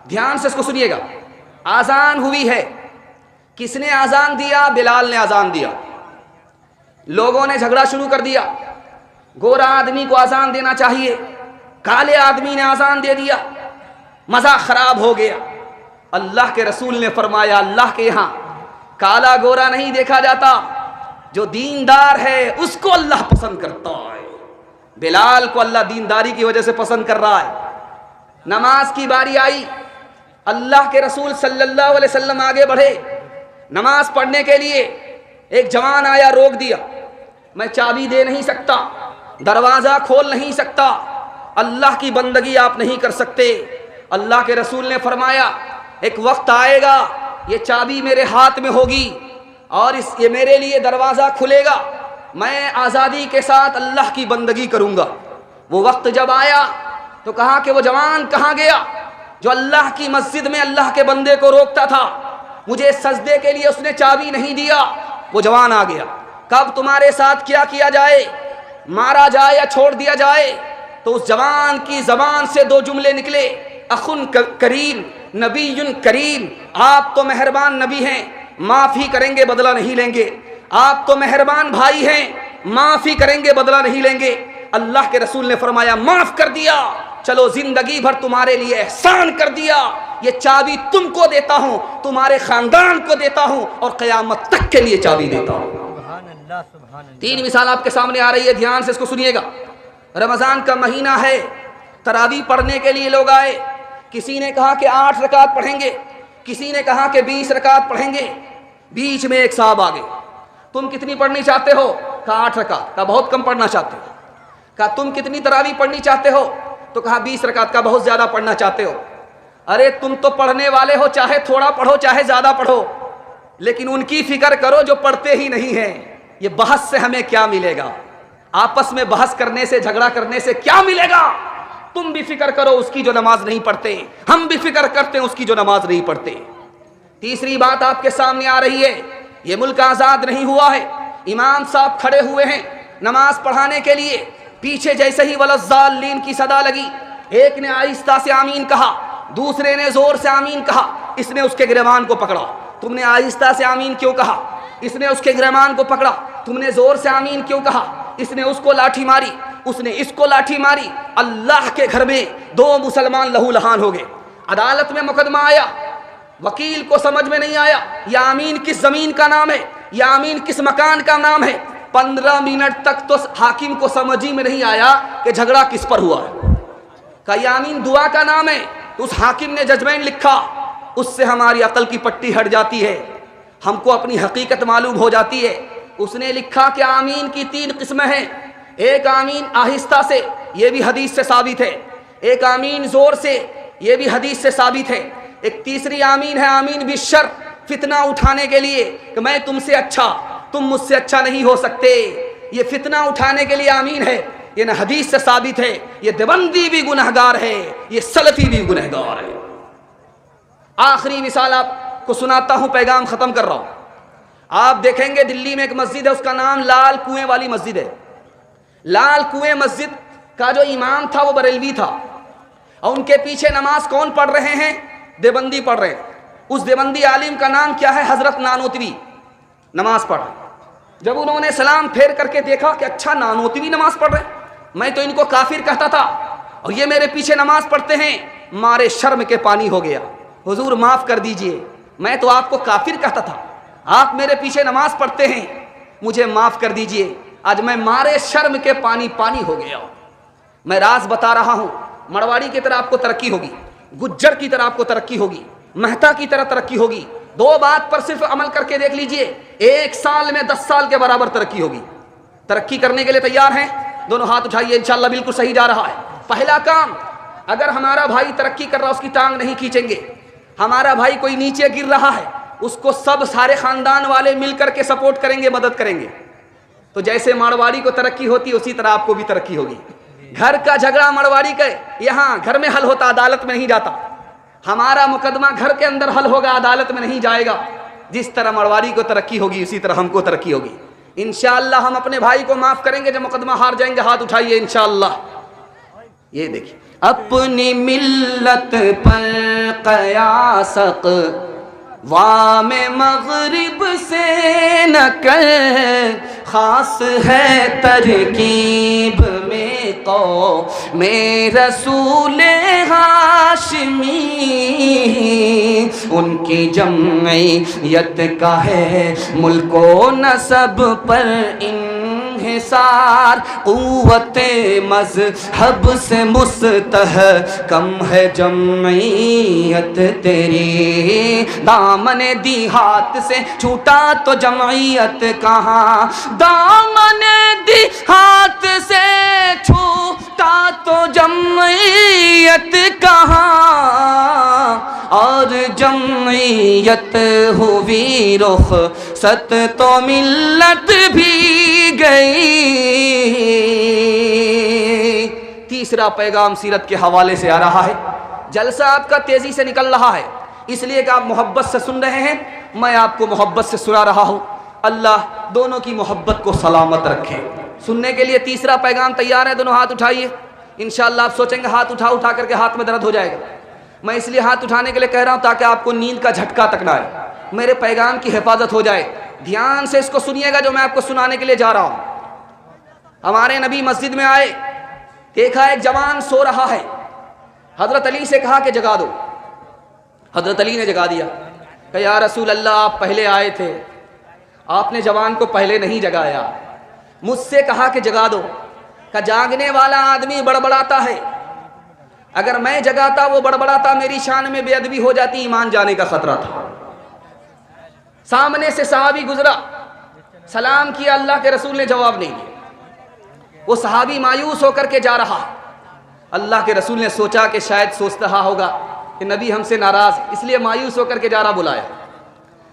ध्यान से इसको सुनिएगा। आजान हुई है, किसने आजान दिया? बिलाल ने आजान दिया। लोगों ने झगड़ा शुरू कर दिया, गोरा आदमी को आजान देना चाहिए, काले आदमी ने आजान दे दिया, मजा खराब हो गया। अल्लाह के रसूल ने फरमाया, अल्लाह के यहाँ काला गोरा नहीं देखा जाता, जो दीनदार है उसको अल्लाह पसंद करता है। बिलाल को अल्लाह दीनदारी की वजह से पसंद कर रहा है। नमाज की बारी आई, अल्लाह के रसूल सल्लल्लाहु अलैहि वसल्लम आगे बढ़े नमाज पढ़ने के लिए। एक जवान आया, रोक दिया, मैं चाबी दे नहीं सकता, दरवाजा खोल नहीं सकता, अल्लाह की बंदगी आप नहीं कर सकते। अल्लाह के रसूल ने फरमाया, एक वक्त आएगा ये चाबी मेरे हाथ में होगी और ये मेरे लिए दरवाज़ा खुलेगा, मैं आज़ादी के साथ अल्लाह की बंदगी करूँगा। वो वक्त जब आया तो कहा कि वो जवान कहाँ गया जो अल्लाह की मस्जिद में अल्लाह के बंदे को रोकता था, मुझे सजदे के लिए उसने चाबी नहीं दिया। वो जवान आ गया। कब तुम्हारे साथ क्या किया जाए, मारा जाए या छोड़ दिया जाए? तो उस जवान की जबान से दो जुमले निकले, अखुन करीम नबीयुन करीम, आप तो मेहरबान नबी हैं, माफ़ी करेंगे बदला नहीं लेंगे। आप तो मेहरबान भाई हैं, माफ़ी करेंगे बदला नहीं लेंगे। अल्लाह के रसूल ने फरमाया, माफ़ कर दिया, चलो जिंदगी भर तुम्हारे लिए एहसान कर दिया, ये चाबी तुमको देता हूँ, तुम्हारे खानदान को देता हूँ और क़यामत तक के लिए चाबी देता हूँ। तीन मिसाल आपके सामने आ रही है, ध्यान से इसको सुनिएगा। रमज़ान का महीना है, तरावी पढ़ने के लिए लोग आए। किसी ने कहा कि 8 रकात पढ़ेंगे, किसी ने कहा कि 20 रकात पढ़ेंगे। बीच में एक साहब आ गए, तुम कितनी पढ़नी चाहते हो? कहा 8 रकात। कहा बहुत कम पढ़ना चाहते हो। कहा तुम कितनी तरावी पढ़नी चाहते हो? तो कहा 20 रकात। का बहुत ज़्यादा पढ़ना चाहते हो। अरे तुम तो पढ़ने वाले हो, चाहे थोड़ा पढ़ो चाहे ज़्यादा पढ़ो, लेकिन उनकी फिक्र करो जो पढ़ते ही नहीं हैं। ये बहस से हमें क्या मिलेगा? आपस में बहस करने से, झगड़ा करने से क्या मिलेगा? तुम भी फिक्र करो उसकी जो नमाज नहीं पढ़ते, हम भी फिक्र करते हैं उसकी जो नमाज नहीं पढ़ते। तीसरी बात आपके सामने आ रही है, ये मुल्क आज़ाद नहीं हुआ है। इमाम साहब खड़े हुए हैं नमाज पढ़ाने के लिए, पीछे जैसे ही वलज़्ज़ालीन की सदा लगी, एक ने आहिस्ता से आमीन कहा, दूसरे ने जोर से आमीन कहा। इसने उसके गिरबान को पकड़ा, तुमने आहिस्ता से आमीन क्यों कहा? इसने उसके गिरबान को पकड़ा, तुमने जोर से आमीन क्यों कहा? इसने उसको लाठी मारी, उसने इसको लाठी मारी। अल्लाह के घर में 2 मुसलमान लहू लहान हो गए। अदालत में मुकदमा आया, वकील को समझ में नहीं आया या आमीन किस जमीन का नाम है, या आमीन किस मकान का नाम है। 15 मिनट तक तो हाकिम को समझ ही में नहीं आया कि झगड़ा किस पर हुआ है। का या आमीन दुआ का नाम है, तो उस हाकिम ने जजमेंट लिखा, उससे हमारी अकल की पट्टी हट जाती है, हमको अपनी हकीकत मालूम हो जाती है। उसने लिखा कि आमीन की 3 किस्में हैं। एक आमीन आहिस्ता से, ये भी हदीस से साबित है। एक आमीन जोर से, ये भी हदीस से साबित है। एक तीसरी आमीन है आमीन बिशर, फितना उठाने के लिए कि मैं तुमसे अच्छा, तुम मुझसे अच्छा नहीं हो सकते। ये फितना उठाने के लिए आमीन है, ये न हदीस से साबित है। ये देवबंदी भी गुनहगार है, ये सलफी भी गुनहगार है। आखिरी मिसाल आपको सुनाता हूँ, पैगाम ख़त्म कर रहा हूँ। आप देखेंगे दिल्ली में एक मस्जिद है, उसका नाम लाल कुएं वाली मस्जिद है। लाल कुएं मस्जिद का जो इमाम था वो बरेलवी था, और उनके पीछे नमाज कौन पढ़ रहे हैं? देवबंदी पढ़ रहे हैं। उस देवबंदी आलिम का नाम क्या है? हजरत नानोतवी नमाज पढ़ रहे। जब उन्होंने सलाम फेर करके देखा कि अच्छा नानोतवी नमाज पढ़ रहे, मैं तो इनको काफिर कहता था और ये मेरे पीछे नमाज पढ़ते हैं, मारे शर्म के पानी हो गया। हुजूर माफ़ कर दीजिए, मैं तो आपको काफिर कहता था, आप मेरे पीछे नमाज पढ़ते हैं, मुझे माफ़ कर दीजिए, आज मैं मारे शर्म के पानी पानी हो गया। मैं राज बता रहा हूँ, मरवाड़ी की तरह आपको तरक्की होगी, गुज्जर की तरह आपको तरक्की होगी, मेहता की तरह तरक्की होगी। 2 बात पर सिर्फ अमल करके देख लीजिए, 1 साल में 10 साल के बराबर तरक्की होगी। तरक्की करने के लिए तैयार हैं? दोनों हाथ उठाइए, इंशाअल्लाह बिल्कुल सही जा रहा है। पहला काम, अगर हमारा भाई तरक्की कर रहा है उसकी टांग नहीं खींचेंगे। हमारा भाई कोई नीचे गिर रहा है, उसको सब सारे खानदान वाले मिलकर के सपोर्ट करेंगे, मदद करेंगे। तो जैसे मारवाड़ी को तरक्की होती है उसी तरह आपको भी तरक्की होगी। घर का झगड़ा मारवाड़ी का यहाँ घर में हल होता, अदालत में नहीं जाता। हमारा मुकदमा घर के अंदर हल होगा, अदालत में नहीं जाएगा। जिस तरह मारवाड़ी को तरक्की होगी उसी तरह हमको तरक्की होगी। इंशाअल्लाह हम अपने भाई को माफ़ करेंगे। जब मुकदमा हार जाएंगे हाथ उठाइए इंशाअल्लाह। ये देखिए अपनी मिल्लत पर कयासक वाम मगरिब से न कर, खास है तरकीब में में रसूल हाशमी, उनकी जमईयत का है मुल्को नसब पर इंहिसार, क़ुव्वते मज़हब से मुस्तहकम है जमईयत तेरी, दामने दी हाथ से छूटा तो जमईयत कहाँ, दामने दी हाथ से छूटा तो जमईयत कहाँ, और जमईयत हुई रुख़सत तो मिल्लत भी गई। तीसरा पैगाम सीरत के हवाले से आ रहा है। जलसा आपका तेजी से निकल रहा है इसलिए कि आप मोहब्बत से सुन रहे हैं, मैं आपको मोहब्बत से सुना रहा हूँ। अल्लाह दोनों की मोहब्बत को सलामत रखे। सुनने के लिए तीसरा पैगाम तैयार है? दोनों हाथ उठाइए। इंशाअल्लाह आप सोचेंगे हाथ उठा करके हाथ में दर्द हो जाएगा। मैं इसलिए हाथ उठाने के लिए कह रहा हूँ ताकि आपको नींद का झटका तक ना आए, मेरे पैगाम की हिफाजत हो जाए। ध्यान से इसको सुनिएगा जो मैं आपको सुनाने के लिए जा रहा हूँ। हमारे नबी मस्जिद में आए, देखा एक जवान सो रहा है। हजरत अली से कहा कि जगा दो। हजरत अली ने जगा दिया। कहा या रसूल अल्लाह, आप पहले आए थे, आपने जवान को पहले नहीं जगाया। मुझसे कहा कि जगा दो। का जागने वाला आदमी बड़बड़ाता है, अगर मैं जगाता वो बड़बड़ाता, मेरी शान में बेअदबी हो जाती, ईमान जाने का खतरा था। सामने से सहाबी गुजरा, सलाम किया, अल्लाह के रसूल ने जवाब नहीं दिया। वो सहाबी मायूस होकर के जा रहा। अल्लाह के रसूल ने सोचा कि शायद सोच रहा होगा कि नबी हमसे नाराज, इसलिए मायूस होकर के जा रहा। बुलाया,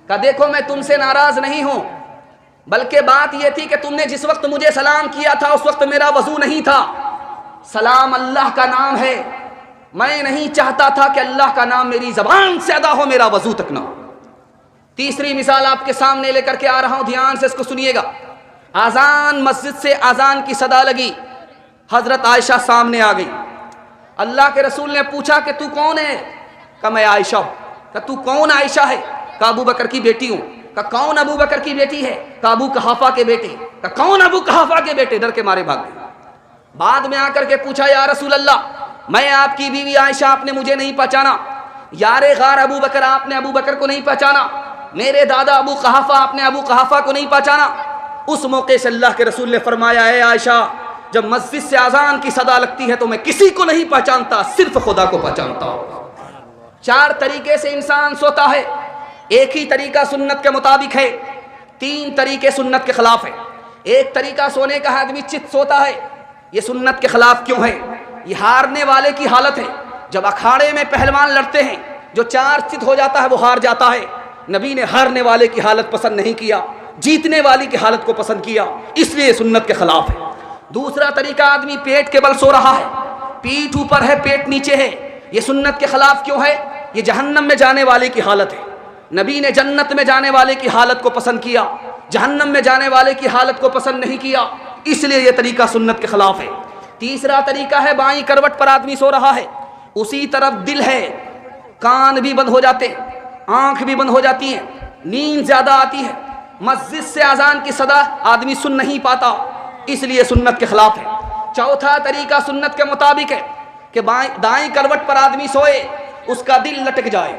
कहा देखो मैं तुमसे नाराज नहीं हूं, बल्कि बात यह थी कि तुमने जिस वक्त मुझे सलाम किया था उस वक्त मेरा वजू नहीं था। सलाम अल्लाह का नाम है, मैं नहीं चाहता था कि अल्लाह का नाम मेरी जबान से अदा हो, मेरा वजू तक ना हो। तीसरी मिसाल आपके सामने लेकर के आ रहा हूं, ध्यान से इसको सुनिएगा। आजान, मस्जिद से आजान की सदा लगी। हजरत आयशा सामने आ गई। अल्लाह के रसूल ने पूछा कि तू कौन है? कहा मैं आयशा हूं। कहा तू कौन आयशा है? कहा अबू बकर की बेटी हूं। कहा कौन अबू बकर की बेटी है? कहा अबू कहाफा के बेटे। कहा कौन अबू कहाफा के बेटे? डर के मारे भाग गए। बाद में आकर के पूछा या रसूल अल्लाह, मैं आपकी बीवी आयशा, आपने मुझे नहीं पहचाना। यारे गार अबू बकर, आपने अबू बकर को नहीं पहचाना। मेरे दादा अबू कहाफा, आपने अबू कहाफा को नहीं पहचाना। उस मौके से अल्लाह के रसूल ने फरमाया है आयशा, जब मस्जिद से आजान की सदा लगती है तो मैं किसी को नहीं पहचानता, सिर्फ खुदा को पहचानता हूं। 4 तरीके से इंसान सोता है, एक ही तरीका सुन्नत के मुताबिक है, 3 तरीके सुन्नत के खिलाफ है। एक तरीका सोने का आदमी चित सोता है, ये सुन्नत के खिलाफ क्यों है? ये हारने वाले की हालत है। जब अखाड़े में पहलवान लड़ते हैं, जो 4 चित हो जाता है वो हार जाता है। नबी ने हारने वाले की हालत पसंद नहीं किया, जीतने वाली की हालत को पसंद किया, इसलिए सुन्नत के खिलाफ है। दूसरा तरीका, आदमी पेट के बल सो रहा है, पीठ ऊपर है पेट नीचे है, ये सुन्नत के खिलाफ क्यों है? ये जहन्नम में जाने वाले की हालत है। नबी ने जन्नत में जाने वाले की हालत को पसंद किया, जहन्नम में जाने वाले की हालत को पसंद नहीं किया, इसलिए यह तरीका सुन्नत के खिलाफ है। तीसरा तरीका है, बाईं करवट पर आदमी सो रहा है, उसी तरफ दिल है, कान भी बंद हो जाते, आंख भी बंद हो जाती है, नींद ज्यादा आती है, मस्जिद से अजान की सदा आदमी सुन नहीं पाता, इसलिए सुन्नत के खिलाफ है। चौथा तरीका सुन्नत के मुताबिक है कि दाईं करवट पर आदमी सोए, उसका दिल लटक जाए।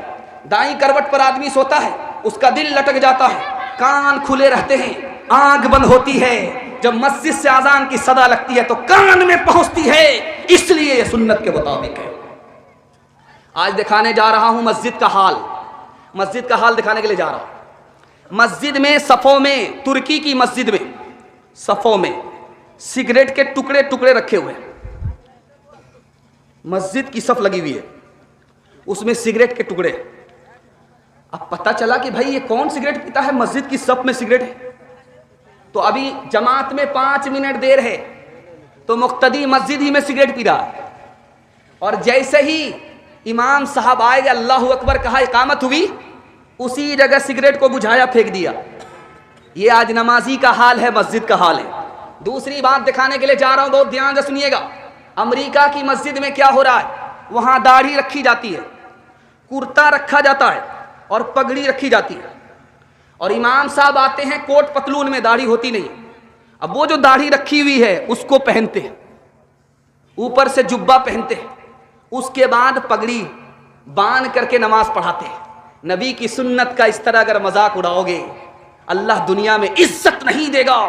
दाईं करवट पर आदमी सोता है, उसका दिल लटक जाता है, कान खुले रहते हैं, आंख बंद होती है। जब मस्जिद से अजान की सदा लगती है तो कान में पहुंचती है, इसलिए यह सुन्नत के मुताबिक है। आज दिखाने जा रहा हूं मस्जिद का हाल, मस्जिद का हाल दिखाने के लिए जा रहा हूं। मस्जिद में सफ़ों में, तुर्की की मस्जिद में सफ़ों में सिगरेट के टुकड़े टुकड़े रखे हुए हैं। मस्जिद की सफ़ लगी हुई है, उसमें सिगरेट के टुकड़े। अब पता चला कि भाई ये कौन सिगरेट पीता है, मस्जिद की सफ़ में सिगरेट है। तो अभी जमात में 5 मिनट देर है तो मुक्तदी मस्जिद ही में सिगरेट पी रहा है, और जैसे ही इमाम साहब आएगा, अल्लाह अकबर कहा, इकामत हुई, उसी जगह सिगरेट को बुझाया, फेंक दिया। ये आज नमाजी का हाल है, मस्जिद का हाल है। दूसरी बात दिखाने के लिए जा रहा हूं, बहुत ध्यान से सुनिएगा। अमेरिका की मस्जिद में क्या हो रहा है, वहाँ दाढ़ी रखी जाती है, कुर्ता रखा जाता है और पगड़ी रखी जाती है, और इमाम साहब आते हैं कोट पतलून में, दाढ़ी होती नहीं। अब वो जो दाढ़ी रखी हुई है उसको पहनते हैं, ऊपर से जुब्बा पहनते हैं, उसके बाद पगड़ी बांध करके नमाज पढ़ाते हैं। नबी की सुन्नत का इस तरह अगर मजाक उड़ाओगे, अल्लाह दुनिया में इज्जत नहीं देगा,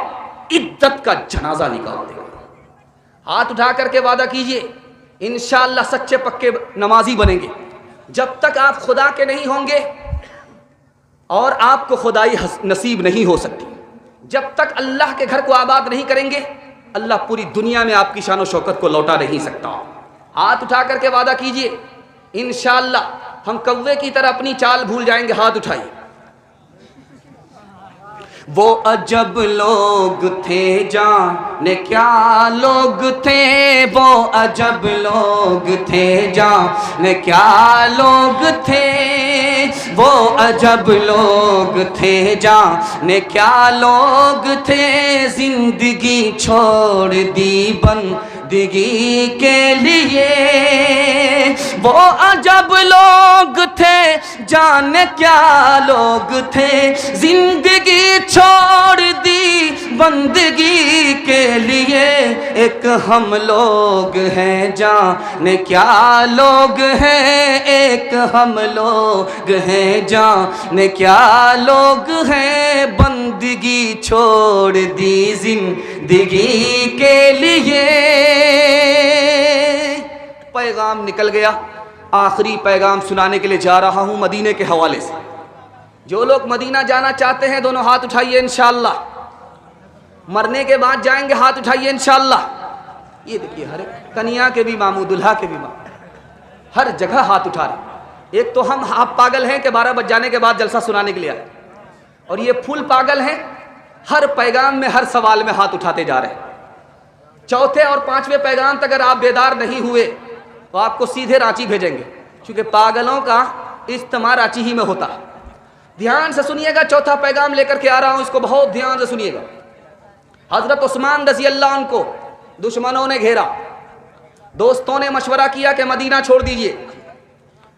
इज्जत का जनाजा निकाल देगा। हाथ उठा करके वादा कीजिए, इंशाअल्लाह सच्चे पक्के नमाजी बनेंगे। जब तक आप खुदा के नहीं होंगे और आपको खुदाई नसीब नहीं हो सकती, जब तक अल्लाह के घर को आबाद नहीं करेंगे, अल्लाह पूरी दुनिया में आपकी शान और शौकत को लौटा नहीं सकता। हाथ उठा करके वादा कीजिए, इंशाअल्लाह हम कौवे की तरह अपनी चाल भूल जाएंगे। हाथ उठाइए। वो अजब लोग थे, जाने क्या लोग थे, वो अजब लोग थे, जाने क्या लोग थे, वो अजब लोग थे, जाने क्या लोग थे, जिंदगी छोड़ दी बंदगी के लिए, वो अजब लोग थे, जाने क्या लोग थे, जिंदगी छोड़ दी बंदगी के लिए, एक हम लोग हैं, जाने क्या लोग हैं, एक हम लोग हैं, जाने क्या लोग हैं, बंदगी छोड़ दी जिंदगी के लिए। पैगाम निकल गया। आखिरी पैगाम सुनाने के लिए जा रहा हूं मदीने के हवाले से। जो लोग मदीना जाना चाहते हैं दोनों हाथ उठाइए इंशाअल्लाह। मरने के बाद जाएंगे, हाथ उठाइए इंशाअल्लाह। ये देखिए, हर कन्या के भी मामू, दुल्हा के भी मामू, हर जगह हाथ उठा रहे। एक तो हम आप पागल हैं कि 12 बज जाने के बाद जलसा सुनाने के लिए आए, और ये फुल पागल हैं, हर पैगाम में हर सवाल में हाथ उठाते जा रहे हैं। चौथे और पांचवें पैगाम तक अगर आप बेदार नहीं हुए तो आपको सीधे रांची भेजेंगे, क्योंकि पागलों का इज्तिमा रांची ही में होता है। ध्यान से सुनिएगा, चौथा पैगाम लेकर के आ रहा हूं, इसको बहुत ध्यान से सुनिएगा। हजरत उस्मान रज़ी अल्लाह अन्हु को दुश्मनों ने घेरा, दोस्तों ने मशवरा किया कि मदीना छोड़ दीजिए,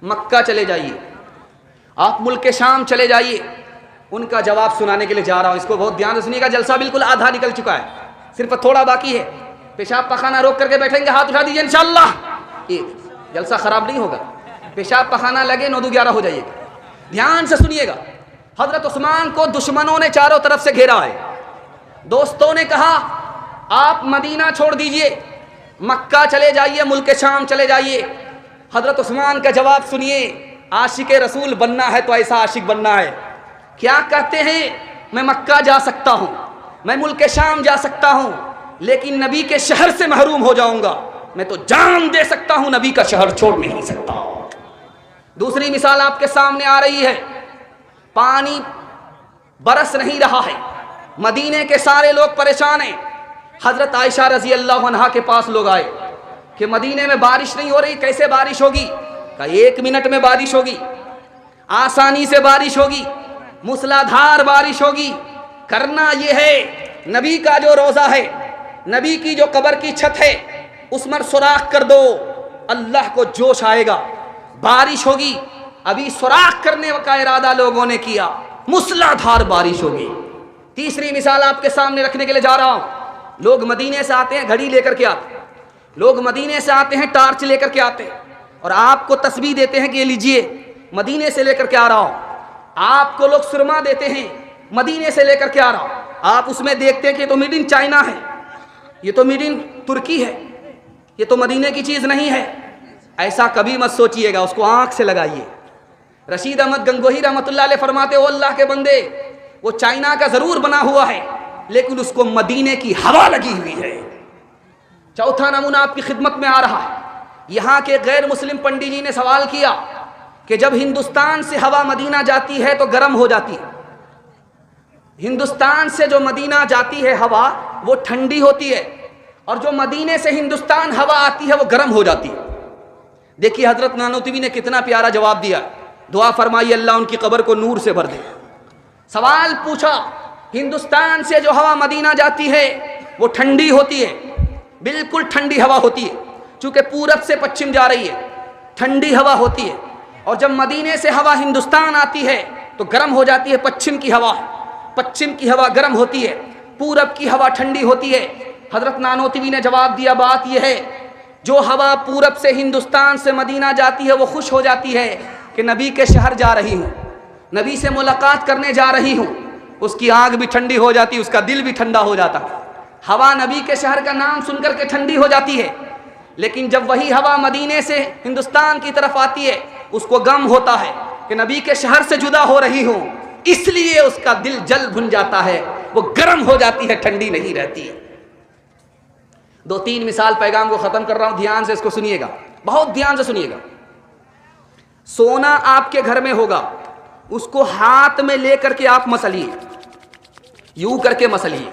मक्का चले जाइए, आप मुल्क शाम चले जाइए। उनका जवाब सुनाने के लिए जा रहा हूं, इसको बहुत ध्यान से सुनिएगा। जलसा बिल्कुल आधा निकल चुका है, सिर्फ थोड़ा बाकी है। पेशाब पखाना रोक करके बैठेंगे, हाथ उठा दीजिए इंशाअल्लाह। ये जलसा खराब नहीं होगा, पेशाब पखाना लगे 9-11 हो जाइएगा। ध्यान से सुनिएगा। हजरत उस्मान को दुश्मनों ने चारों तरफ से घेरा है। दोस्तों ने कहा आप मदीना छोड़ दीजिए, मक्का चले जाइए, मुल्क शाम चले जाइए। हजरत उस्मान का जवाब सुनिए। आशिक रसूल बनना है तो ऐसा आशिक बनना है। क्या कहते हैं, मैं मक्का जा सकता हूं, मैं मुल्क शाम जा सकता हूं, लेकिन नबी के शहर से महरूम हो जाऊंगा। मैं तो जान दे सकता हूं, नबी का शहर छोड़ नहीं सकता। दूसरी मिसाल आपके सामने आ रही है। पानी बरस नहीं रहा है, मदीने के सारे लोग परेशान हैं। हजरत आयशा रजी अल्लाह अन्हा के पास लोग आए कि मदीने में बारिश नहीं हो रही, कैसे बारिश होगी? कहा 1 मिनट में बारिश होगी, आसानी से बारिश होगी, मूसलाधार बारिश होगी। करना यह है, नबी का जो रोज़ा है, नबी की जो कब्र की छत है, उसमें सुराख कर दो, अल्लाह को जोश आएगा, बारिश होगी। अभी सुराख करने का इरादा लोगों ने किया, मूसलाधार बारिश होगी। तीसरी मिसाल आपके सामने रखने के लिए जा रहा हूं। लोग मदीने से आते हैं, घड़ी लेकर के आते हैं, लोग मदीने से आते हैं, टार्च लेकर के आते हैं, और आपको तस्बीह देते हैं कि ये लीजिए, मदीने से लेकर के आ रहा हूं। आपको लोग सुरमा देते हैं, मदीने से लेकर के आ रहा हूं। आप उसमें देखते हैं कि ये तो मेड इन चाइना है, ये तो मेड इन तुर्की है, ये तो मदीने की चीज़ नहीं है। ऐसा कभी मत सोचिएगा, उसको आंख से लगाइए। रशीद अहमद गंगोही रहमतुल्लाह अलैह फरमाते, ओ अल्लाह के बंदे, वो चाइना का ज़रूर बना हुआ है, लेकिन उसको मदीने की हवा लगी हुई है। चौथा नमूना आपकी खिदमत में आ रहा है। यहाँ के गैर मुस्लिम पंडित जी ने सवाल किया कि जब हिंदुस्तान से हवा मदीना जाती है तो गर्म हो जाती है, हिंदुस्तान से जो मदीना जाती है हवा वो ठंडी होती है, और जो मदीने से हिंदुस्तान हवा आती है वो गर्म हो जाती है। देखिए हजरत नानोतवी ने कितना प्यारा जवाब दिया। दुआ फरमाइए अल्लाह उनकी कब्र को नूर से भर दे। सवाल पूछा, हिंदुस्तान से जो हवा मदीना जाती है वो ठंडी होती है, बिल्कुल ठंडी हवा होती है, चूंकि पूरब से पश्चिम जा रही है, ठंडी हवा होती है, और जब मदीने से हवा हिंदुस्तान आती है तो गर्म हो जाती है। पश्चिम की हवा गर्म होती है, पूरब की हवा ठंडी होती है। हजरत नानोतवी ने जवाब दिया, बात यह है जो हवा पूरब से हिंदुस्तान से मदीना जाती है वो खुश हो जाती है कि नबी के शहर जा रही हूँ, नबी से मुलाकात करने जा रही हूँ। उसकी आग भी ठंडी हो जाती, उसका दिल भी ठंडा हो जाता। हवा नबी के शहर का नाम सुनकर के ठंडी हो जाती है, लेकिन जब वही हवा मदीने से हिंदुस्तान की तरफ आती है उसको गम होता है कि नबी के शहर से जुदा हो रही हूँ, इसलिए उसका दिल जल भुन जाता है, वो गर्म हो जाती है, ठंडी नहीं रहती है। 2-3 मिसाल पैगाम को ख़त्म कर रहा हूँ, ध्यान से इसको सुनिएगा, बहुत ध्यान से सुनिएगा। सोना आपके घर में होगा, उसको हाथ में लेकर के आप मसलिए, यूं करके मसलिए,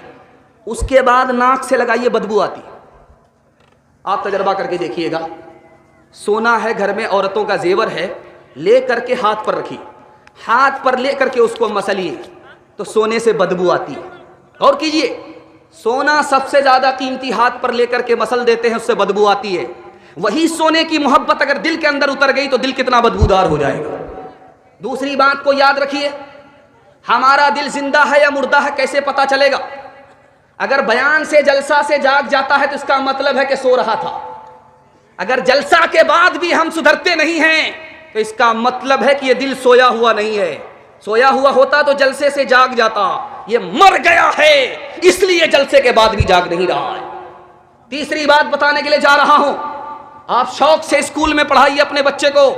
उसके बाद नाक से लगाइए, बदबू आती। आप तजर्बा करके देखिएगा। सोना है घर में, औरतों का जेवर है, ले करके हाथ पर रखिए, हाथ पर ले करके उसको मसलिए तो सोने से बदबू आती है। और कीजिए, सोना सबसे ज्यादा कीमती हाथ पर लेकर के मसल देते हैं, उससे बदबू आती है। वही सोने की मोहब्बत अगर दिल के अंदर उतर गई तो दिल कितना बदबूदार हो जाएगा। दूसरी बात को याद रखिए, हमारा दिल जिंदा है या मुर्दा है कैसे पता चलेगा? अगर बयान से जलसा से जाग जाता है तो इसका मतलब है कि सो रहा था। अगर जलसा के बाद भी हम सुधरते नहीं हैं तो इसका मतलब है कि यह दिल सोया हुआ नहीं है। सोया हुआ होता तो जलसे से जाग जाता, ये मर गया है इसलिए जलसे के बाद भी जाग नहीं रहा है। तीसरी बात बताने के लिए जा रहा हूं, आप शौक से स्कूल में पढ़ाइए अपने बच्चे को,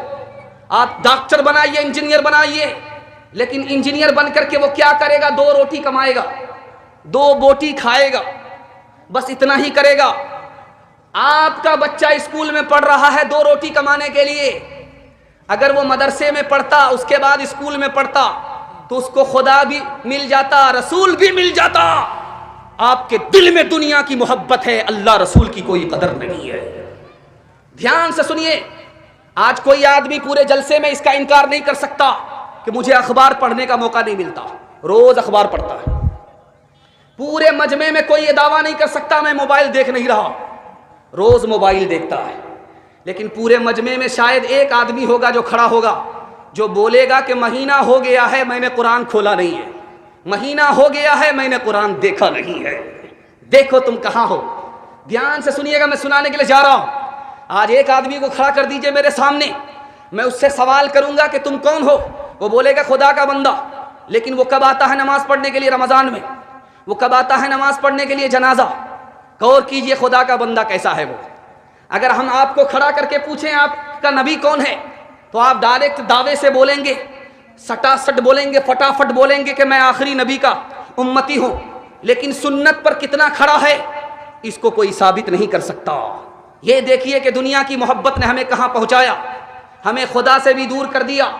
आप डॉक्टर बनाइए, इंजीनियर बनाइए, लेकिन इंजीनियर बनकर के वो क्या करेगा? 2 रोटी कमाएगा, 2 बोटी खाएगा, बस इतना ही करेगा। आपका बच्चा स्कूल में पढ़ रहा है 2 रोटी कमाने के लिए, अगर वो मदरसे में पढ़ता, उसके बाद स्कूल में पढ़ता, तो उसको खुदा भी मिल जाता, रसूल भी मिल जाता। आपके दिल में दुनिया की मोहब्बत है, अल्लाह रसूल की कोई कदर नहीं है। ध्यान से सुनिए, आज कोई आदमी पूरे जलसे में इसका इनकार नहीं कर सकता कि मुझे अखबार पढ़ने का मौका नहीं मिलता। रोज अखबार पढ़ता है। पूरे मजमे में कोई ये दावा नहीं कर सकता मैं मोबाइल देख नहीं रहा, रोज मोबाइल देखता है। लेकिन पूरे मजमे में शायद एक आदमी होगा जो खड़ा होगा, जो बोलेगा कि महीना हो गया है मैंने कुरान खोला नहीं है, महीना हो गया है मैंने कुरान देखा नहीं है। देखो तुम कहाँ हो। ध्यान से सुनिएगा, मैं सुनाने के लिए जा रहा हूं। आज एक आदमी को खड़ा कर दीजिए मेरे सामने, मैं उससे सवाल करूंगा कि तुम कौन हो? वो बोलेगा खुदा का बंदा। लेकिन वो कब आता है नमाज पढ़ने के लिए? रमजान में। वो कब आता है नमाज पढ़ने के लिए? जनाजा। गौर कीजिए खुदा का बंदा कैसा है वो। अगर हम आपको खड़ा करके पूछें आपका नबी कौन है, तो आप डायरेक्ट दावे से बोलेंगे, सटासट बोलेंगे, फटाफट बोलेंगे कि मैं आखिरी नबी का उम्मती हूं। लेकिन सुन्नत पर कितना खड़ा है इसको कोई साबित नहीं कर सकता। ये देखिए कि दुनिया की मोहब्बत ने हमें कहां पहुंचाया। हमें खुदा से भी दूर कर दिया,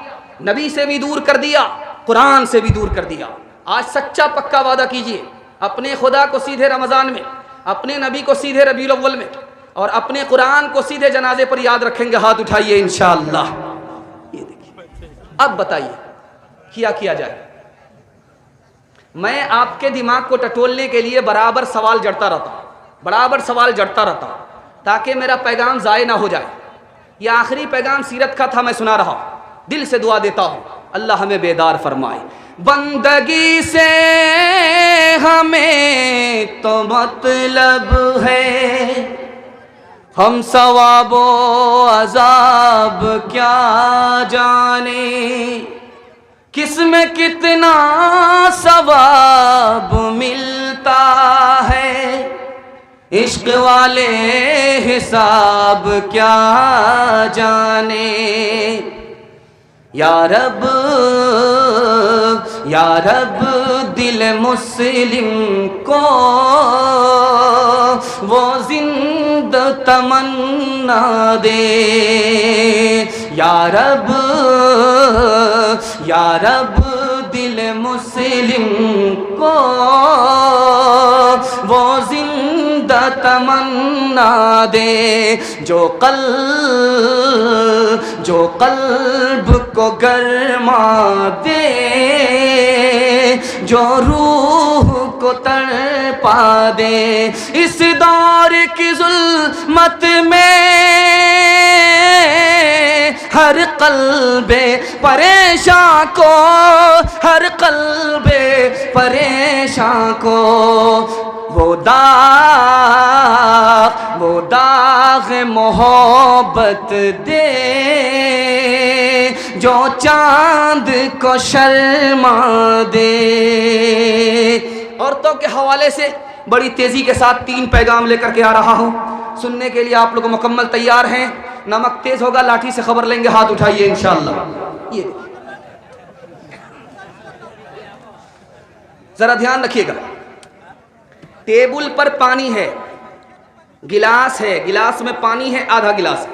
नबी से भी दूर कर दिया, कुरान से भी दूर कर दिया। आज सच्चा पक्का वादा कीजिए, अपने खुदा को सीधे रमजान में, अपने नबी को सीधे रबीउल अव्वल में, और अपने कुरान को सीधे जनाजे पर याद रखेंगे। हाथ उठाइए इंशाअल्लाह। ये देखिए, अब बताइए क्या किया जाए। मैं आपके दिमाग को टटोलने के लिए बराबर सवाल जड़ता रहता ताकि मेरा पैगाम ज़ाय ना हो जाए। यह आखिरी पैगाम सीरत का था, मैं सुना रहा। दिल से दुआ देता हूँ अल्लाह हमें बेदार फरमाए। बंदगी से हमें तो मतलब है, हम सवाबो अजाब क्या जाने, किसमें कितना सवाब मिलता है, इश्क वाले हिसाब क्या जाने। या रब दिल मुस्लिम को वो जिंदा तमन्ना दे। या रब दिल मुस्लिम को वो जिंदा तमन्ना दे। जो कल्ब को गरमा दे, जो रूह को तड़पा दे। इस दौर की जुल्मत में हर कल्बे परेशान को, हर कल्बे परेशान को वो दाग मोहब्बत दे जो चांद को शर्मा दे। औरतों के हवाले से बड़ी तेजी के साथ 3 पैगाम लेकर के आ रहा हूं, सुनने के लिए आप लोग मुकम्मल तैयार हैं? नमक तेज होगा, लाठी से खबर लेंगे, हाथ उठाइए इंशाअल्लाह। ये जरा ध्यान रखिएगा, टेबल पर पानी है, गिलास है, गिलास में पानी है, आधा गिलास है,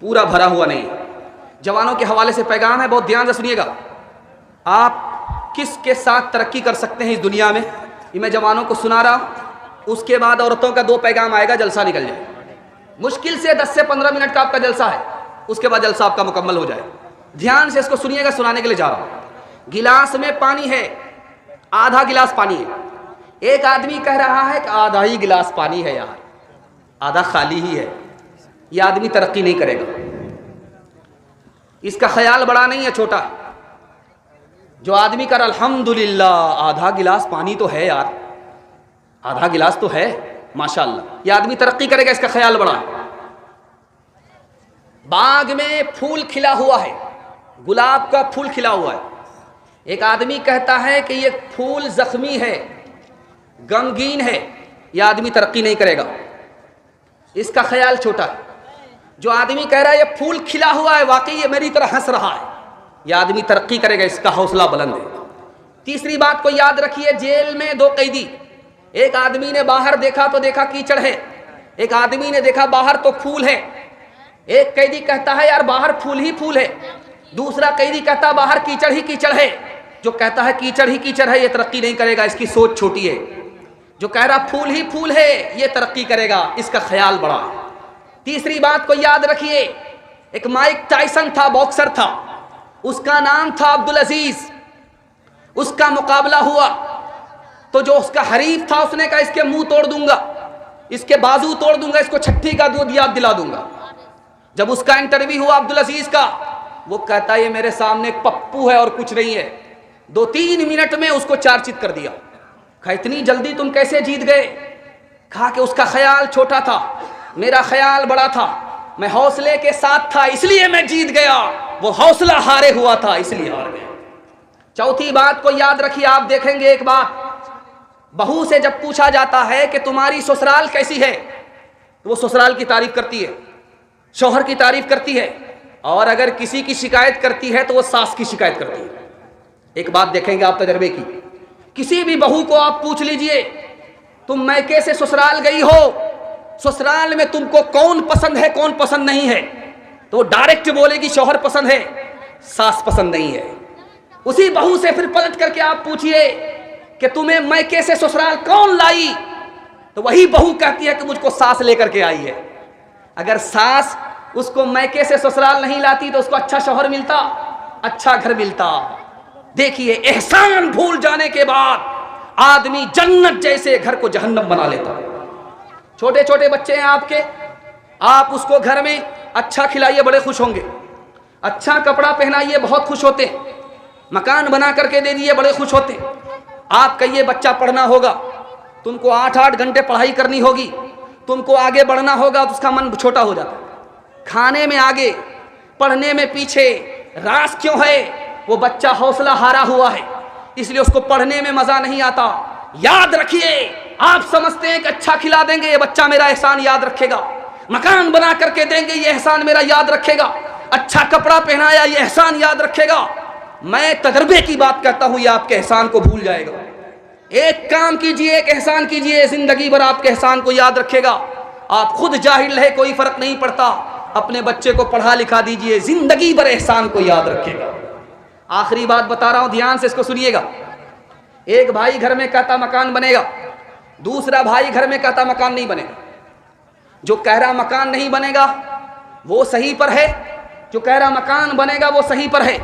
पूरा भरा हुआ नहीं। जवानों के हवाले से पैगाम है, बहुत ध्यान से सुनिएगा। आप किसके साथ तरक्की कर सकते हैं इस दुनिया में, ये मैं जवानों को सुना रहा हूं। उसके बाद औरतों का 2 पैगाम आएगा, जलसा निकल जाए। मुश्किल से 10 से 15 मिनट का आपका जलसा है, उसके बाद जलसा आपका मुकम्मल हो जाए। ध्यान से इसको सुनिएगा, सुनाने के लिए जा रहा हूं। गिलास में पानी है, आधा गिलास पानी है। एक आदमी कह रहा है कि आधा ही गिलास पानी है यार, आधा खाली ही है। यह आदमी तरक्की नहीं करेगा, इसका ख्याल बड़ा नहीं है, छोटा। जो आदमी कर अल्हम्दुलिल्लाह आधा गिलास पानी तो है यार, आधा गिलास तो है माशाअल्लाह, यह आदमी तरक्की करेगा, इसका ख्याल बड़ा है। बाग में फूल खिला हुआ है, गुलाब का फूल खिला हुआ है। एक आदमी कहता है कि ये फूल जख्मी है, गमगीन है, यह आदमी तरक्की नहीं करेगा, इसका ख्याल छोटा है। जो आदमी कह रहा है ये फूल खिला हुआ है, वाकई ये मेरी तरह हंस रहा है, यह आदमी तरक्की करेगा, इसका हौसला बुलंद है। तीसरी बात को याद रखिए, जेल में 2 कैदी, एक आदमी ने बाहर देखा तो देखा कीचड़ है, एक आदमी ने देखा बाहर तो फूल है। एक कैदी कहता है यार बाहर फूल ही फूल है, दूसरा कैदी कहता बाहर कीचड़ ही कीचड़ है। जो कहता है कीचड़ ही कीचड़ है, ये तरक्की नहीं करेगा, इसकी सोच छोटी है। जो कह रहा फूल ही फूल है, ये तरक्की करेगा, इसका ख्याल बड़ा है। तीसरी बात को याद रखिए, एक माइक टायसन था, बॉक्सर था, उसका नाम था अब्दुल अजीज। उसका मुकाबला हुआ तो जो उसका हरीफ था उसने कहा इसके मुंह तोड़ दूंगा, इसके बाजू तोड़ दूंगा, इसको छट्टी का दूध याद दिला दूंगा। जब उसका इंटरव्यू हुआ अब्दुल अजीज का, वो कहता ये मेरे सामने एक पप्पू है और कुछ नहीं है। 2-3 मिनट में उसको चार्जित कर दिया। कहा इतनी जल्दी तुम कैसे जीत गए? कहा कि उसका ख्याल छोटा था, मेरा ख्याल बड़ा था, मैं हौसले के साथ था इसलिए मैं जीत गया, वो हौसला हारे हुआ था इसलिए हार गया। चौथी बात को याद रखिए, आप देखेंगे एक बात, बहू से जब पूछा जाता है कि तुम्हारी ससुराल कैसी है, तो वो ससुराल की तारीफ करती है, शौहर की तारीफ करती है, और अगर किसी की शिकायत करती है तो वो सास की शिकायत करती है। एक बात देखेंगे आप तजर्बे की, किसी भी बहू को आप पूछ लीजिए तुम मैके से ससुराल गई हो, ससुराल में तुमको कौन पसंद है कौन पसंद नहीं है, तो वो डायरेक्ट बोलेगी शौहर पसंद है, सास पसंद नहीं है। उसी बहू से फिर पलट करके आप पूछिए कि तुम्हें मैके से ससुराल कौन लाई, तो वही बहू कहती है कि मुझको सास लेकर के आई है। अगर सास उसको मैके से ससुराल नहीं लाती तो उसको अच्छा शौहर मिलता, अच्छा घर मिलता। देखिए, एहसान भूल जाने के बाद आदमी जन्नत जैसे घर को जहन्नम बना लेता। छोटे छोटे बच्चे हैं आपके, आप उसको घर में अच्छा खिलाइए, बड़े खुश होंगे। अच्छा कपड़ा पहनाइए, बहुत खुश होते हैं। मकान बना करके दे दिए, बड़े खुश होते हैं। आप कहिए बच्चा पढ़ना होगा, तुमको 8-8 घंटे पढ़ाई करनी होगी, तुमको आगे बढ़ना होगा, तो उसका मन छोटा हो जाता है। खाने में आगे, पढ़ने में पीछे, राज क्यों है? वो बच्चा हौसला हारा हुआ है, इसलिए उसको पढ़ने में मजा नहीं आता। याद रखिए, आप समझते हैं कि अच्छा खिला देंगे ये बच्चा मेरा एहसान याद रखेगा, मकान बना करके देंगे ये एहसान मेरा याद रखेगा, अच्छा कपड़ा पहनाया ये एहसान याद रखेगा। मैं तजर्बे की बात कहता हूं, ये आपके एहसान को भूल जाएगा। एक काम कीजिए, एक एहसान कीजिए, जिंदगी भर आपके एहसान को याद रखेगा। आप खुद जाहिल रहे, कोई फर्क नहीं पड़ता, अपने बच्चे को पढ़ा लिखा दीजिए, जिंदगी भर एहसान को याद रखेगा। आखिरी बात बता रहा हूं, ध्यान से इसको सुनिएगा। एक भाई घर में कहता मकान बनेगा, दूसरा भाई घर में कहता मकान नहीं बनेगा। जो कह रहा मकान नहीं बनेगा वो सही पर है, जो कह रहा मकान बनेगा वो सही पर है।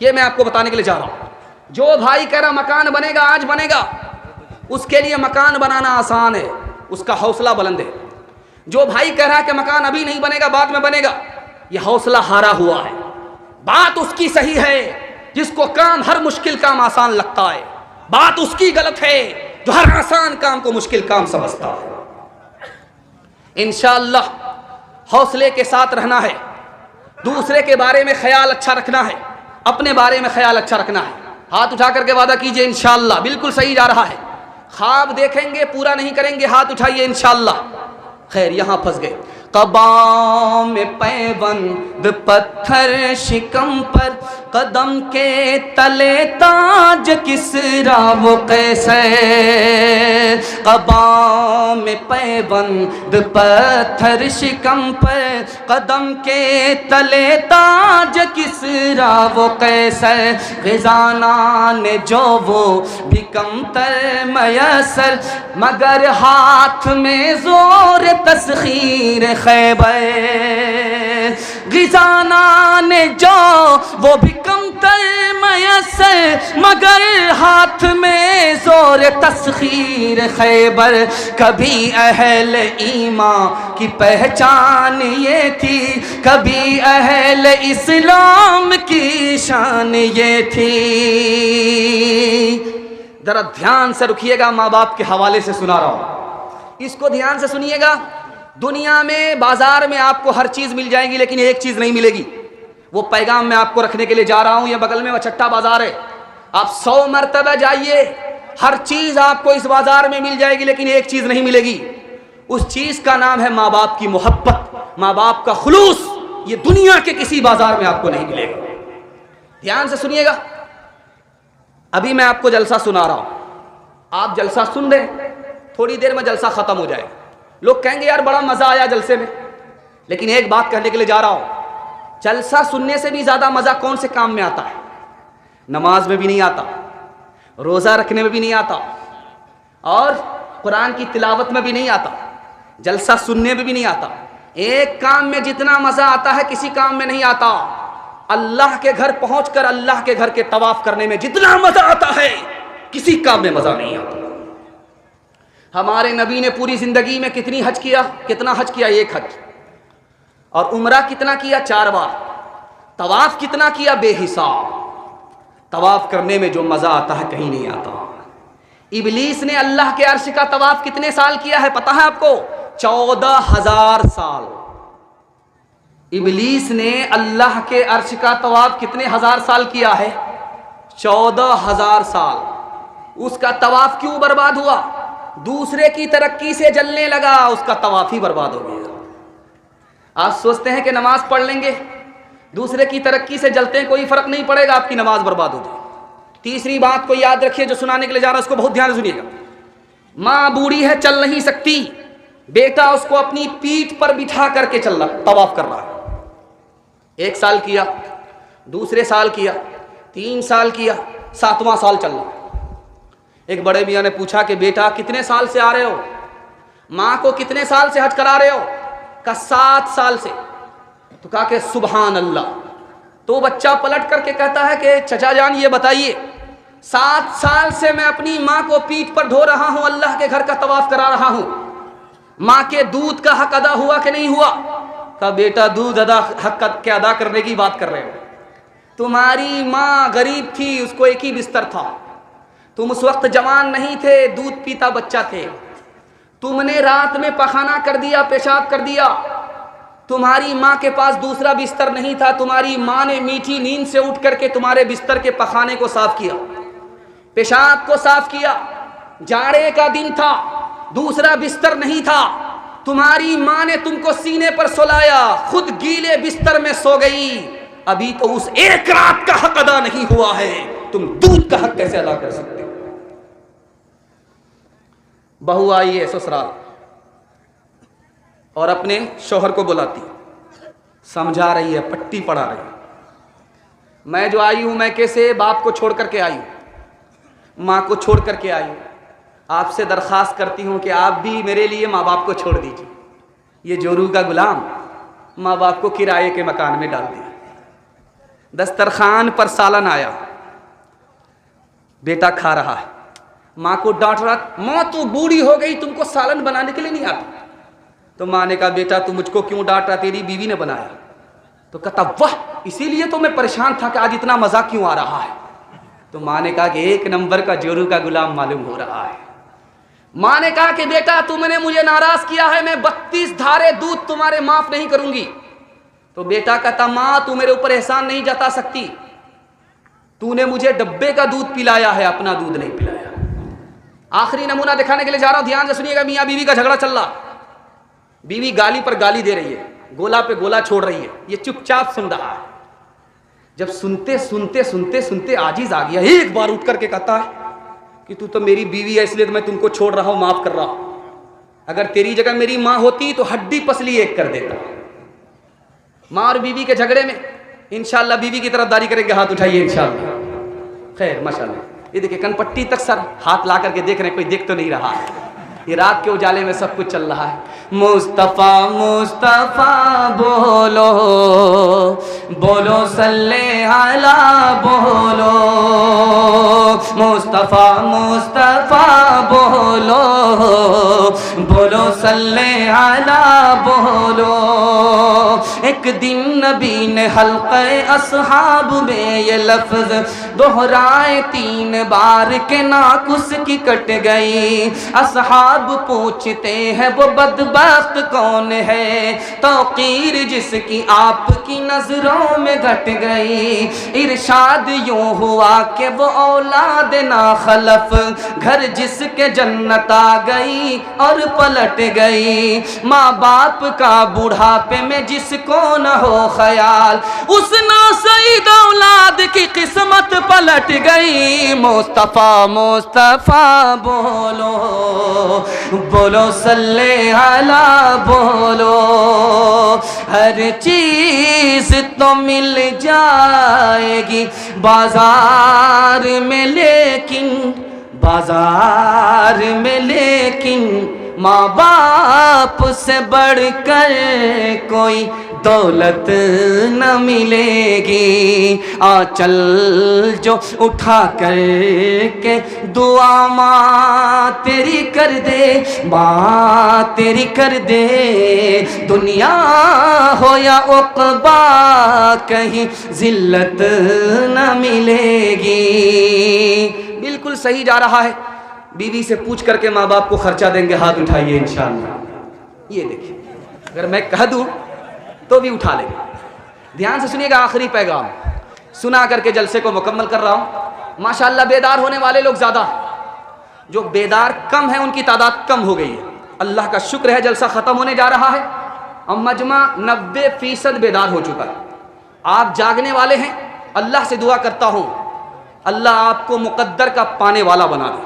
ये मैं आपको बताने के लिए जा रहा हूं। जो भाई कह रहा मकान बनेगा, आज बनेगा, उसके लिए मकान बनाना आसान है, उसका हौसला बुलंद है। जो भाई कह रहा है कि मकान अभी नहीं बनेगा, बाद में बनेगा, यह हौसला हारा हुआ है। बात उसकी सही है जिसको काम, हर मुश्किल काम आसान लगता है। बात उसकी गलत है जो हर आसान काम को मुश्किल काम समझता है। इंशाअल्लाह हौसले के साथ रहना है, दूसरे के बारे में ख्याल अच्छा रखना है, अपने बारे में ख्याल अच्छा रखना है। हाथ उठा करके वादा कीजिए इंशाअल्लाह बिल्कुल सही जा रहा है। ख्वाब देखेंगे पूरा नहीं करेंगे, हाथ उठाइए इंशाअल्लाह। खैर यहां फंस गए। कबाओं में पैबंद पत्थर शिकम पर, कदम के तले ताज किसरा वो कैसे। कबाओं में पैबंद पत्थर शिकम पर, कदम के तले ताज किसरा वो कैसे। ख़ज़ाना ने जो वो भी कमतर मयसर, मगर हाथ में जोर तस्खीर खैबर। ग़िज़ाना ने जो वो भी कमतर मयसर, मगर हाथ में जोर तस्खीर खैबर। कभी अहल ईमान की पहचान ये थी, कभी अहल इस्लाम की शान ये थी। जरा ध्यान से रुकिएगा, माँ बाप के हवाले से सुना रहा हूं, इसको ध्यान से सुनिएगा। दुनिया में बाजार में आपको हर चीज मिल जाएगी, लेकिन एक चीज नहीं मिलेगी। वो पैगाम मैं आपको रखने के लिए जा रहा हूं। ये बगल में वछट्टा बाजार है, आप 100 मरतबा जाइए, हर चीज आपको इस बाजार में मिल जाएगी, लेकिन एक चीज नहीं मिलेगी। उस चीज का नाम है माँ बाप की मोहब्बत, माँ बाप का खुलूस। ये दुनिया के किसी बाजार में आपको नहीं मिलेगा। ध्यान से सुनिएगा, अभी मैं आपको जलसा सुना रहा हूं, आप जलसा सुन रहे, थोड़ी देर में जलसा खत्म हो जाएगा। लोग कहेंगे यार बड़ा मजा आया जलसे में, लेकिन एक बात कहने के लिए जा रहा हूं, जलसा सुनने से भी ज्यादा मजा कौन से काम में आता है? नमाज में भी नहीं आता, रोजा रखने में भी नहीं आता, और कुरान की तिलावत में भी नहीं आता, जलसा सुनने में भी नहीं आता। एक काम में जितना मजा आता है किसी काम में नहीं आता। अल्लाह के घर पहुंचकर अल्लाह के घर के तवाफ करने में जितना मजा आता है किसी काम में मजा नहीं आता। हमारे नबी ने पूरी जिंदगी में कितनी हज किया? कितना हज किया? 1 हज। और उम्रा कितना किया? 4 बार। तवाफ कितना किया? बेहिसाब। तवाफ करने में जो मजा आता है कहीं नहीं आता। इबलीस ने अल्लाह के अर्श का तवाफ कितने साल किया है पता है आपको? 14,000 साल। इबलीस ने अल्लाह के अर्श का तवाफ कितने हजार साल किया है? 14,000 साल। उसका तवाफ क्यों बर्बाद हुआ? दूसरे की तरक्की से जलने लगा, उसका तवाफ ही बर्बाद हो गया। आप सोचते हैं कि नमाज पढ़ लेंगे, दूसरे की तरक्की से जलते हैं, कोई फर्क नहीं पड़ेगा, आपकी नमाज बर्बाद हो जाएगी। तीसरी बात को याद रखिए जो सुनाने के लिए जा रहा है, उसको बहुत ध्यान से सुनिएगा। माँ बूढ़ी है, चल नहीं सकती, बेटा उसको अपनी पीठ पर बिठा करके चल रहा, तवाफ कर रहा है। 1 साल किया, दूसरे साल किया, 3 साल किया, 7वां साल चल रहा। एक बड़े मियाँ ने पूछा कि बेटा कितने साल से आ रहे हो? माँ को कितने साल से हज करा रहे हो? कहा 7 साल से। तो कहा कि सुभान अल्लाह। तो बच्चा पलट करके कहता है कि चचा जान ये बताइए, 7 साल से मैं अपनी माँ को पीठ पर ढो रहा हूँ, अल्लाह के घर का तवाफ करा रहा हूँ, माँ के दूध का हक अदा हुआ कि नहीं हुआ? कहा बेटा दूध हक के अदा करने की बात कर रहे हो, तुम्हारी माँ गरीब थी, उसको एक ही बिस्तर था, तुम उस वक्त जवान नहीं थे, दूध पीता बच्चा थे, तुमने रात में पखाना कर दिया, पेशाब कर दिया, तुम्हारी माँ के पास दूसरा बिस्तर नहीं था, तुम्हारी माँ ने मीठी नींद से उठ करके तुम्हारे बिस्तर के पखाने को साफ किया, पेशाब को साफ किया, जाड़े का दिन था, दूसरा बिस्तर नहीं था, तुम्हारी माँ ने तुमको सीने पर सुलाया, खुद गीले बिस्तर में सो गई, अभी तो उस 1 रात का हक अदा नहीं हुआ है, तुम दूध का हक कैसे अदा कर सकते हो? बहू आई है ससुराल और अपने शौहर को बुलाती, समझा रही है, पट्टी पढ़ा रही है, मैं जो आई हूं मैं कैसे बाप को छोड़ करके आई हूं, माँ को छोड़ करके आई हूं, आपसे दरख्वास्त करती हूं कि आप भी मेरे लिए माँ बाप को छोड़ दीजिए। ये जोरू का गुलाम माँ बाप को किराए के मकान में डाल दिया। दस्तरखान पर सालन आया, बेटा खा रहा है, माँ को डांट रहा, माँ तू बूढ़ी हो गई, तुमको सालन बनाने के लिए नहीं आता। तो माँ ने कहा बेटा तू मुझको क्यों डांट रहा, तेरी बीवी ने बनाया। तो कहता वाह, इसीलिए तो मैं परेशान था कि आज इतना मजा क्यों आ रहा है। तो माँ ने कहा कि एक नंबर का जोरू का गुलाम मालूम हो रहा है। माँ ने कहा कि बेटा तुमने मुझे नाराज किया है, मैं 32 धारे दूध तुम्हारे माफ नहीं करूंगी। तो बेटा कहता माँ तू मेरे ऊपर एहसान नहीं जता सकती, तूने मुझे डब्बे का दूध पिलाया है, अपना दूध नहीं पिलाया। आखिरी नमूना दिखाने के लिए जा रहा हूं, ध्यान से सुनिएगा। मियाँ बीवी का झगड़ा चल रहा, बीवी गाली पर गाली दे रही है, गोला पे गोला छोड़ रही है, ये चुपचाप सुन रहा है। जब सुनते सुनते सुनते सुनते आजिज आ गया, एक बार उठ करके कहता है कि तू तो मेरी बीवी है इसलिए तो मैं तुमको छोड़ रहा हूं, माफ कर रहा हूं। अगर तेरी जगह मेरी माँ होती तो हड्डी पसली एक कर देता। माँ और बीवी के झगड़े में इंशाअल्लाह बीवी की तरफदारी करेंगे, हाथ उठाइए इंशाअल्लाह। खैर माशाअल्लाह, ये देखिए कनपट्टी तक सर हाथ ला करके देख रहे हैं, कोई देख तो नहीं रहा है, ये रात के उजाले में सब कुछ चल रहा है। मुस्तफ़ा मुस्तफ़ा बोलो बोलो सल्ले अला बोलो, मुस्तफ़ा मुस्तफ़ा बोलो बोलो सल्ले अला बोलो। एक दिन नबी ने हल्क़े अस्हाब में ये लफ्ज़ दोहराए 3 बार के नाकुस की कट गई। अस्हाब पूछते हैं वो बदबख्त कौन है, तौक़ीर जिसकी आपकी नज़रों में घट गई। इरशाद यूं हुआ कि वो औलाद ना खलफ, घर जिसके जन्नत आ गई और पलट गई। माँ बाप का बुढ़ापे में जिसको न हो ख्याल, उस नासईद औलाद की किस्मत पलट गई। मुस्तफ़ा मुस्तफ़ा बोलो बोलो सल्ले अला बोलो। हर चीज तो मिल जाएगी बाजार में, लेकिन बाजार में लेकिन माँ बाप से बढ़कर कोई दौलत न मिलेगी। आंचल जो उठा कर के दुआ माँ तेरी कर दे, माँ तेरी कर दे। दुनिया हो या उक़बा कहीं जिल्लत न मिलेगी। बिल्कुल सही जा रहा है, बीवी से पूछ करके माँ बाप को खर्चा देंगे, हाथ उठाइए इंशाअल्लाह। ये देखिए, अगर मैं कह दूं तो भी उठा लेंगे। ध्यान से सुनिएगा, आखिरी पैगाम सुना करके जलसे को मुकम्मल कर रहा हूं। माशाअल्लाह बेदार होने वाले लोग ज़्यादा, जो बेदार कम है उनकी तादाद कम हो गई है। अल्लाह का शुक्र है, जलसा ख़त्म होने जा रहा है और मजमा 90% बेदार हो चुका है। आप जागने वाले हैं, अल्लाह से दुआ करता हूँ अल्लाह आपको मुक़द्दर का पाने वाला बना दे,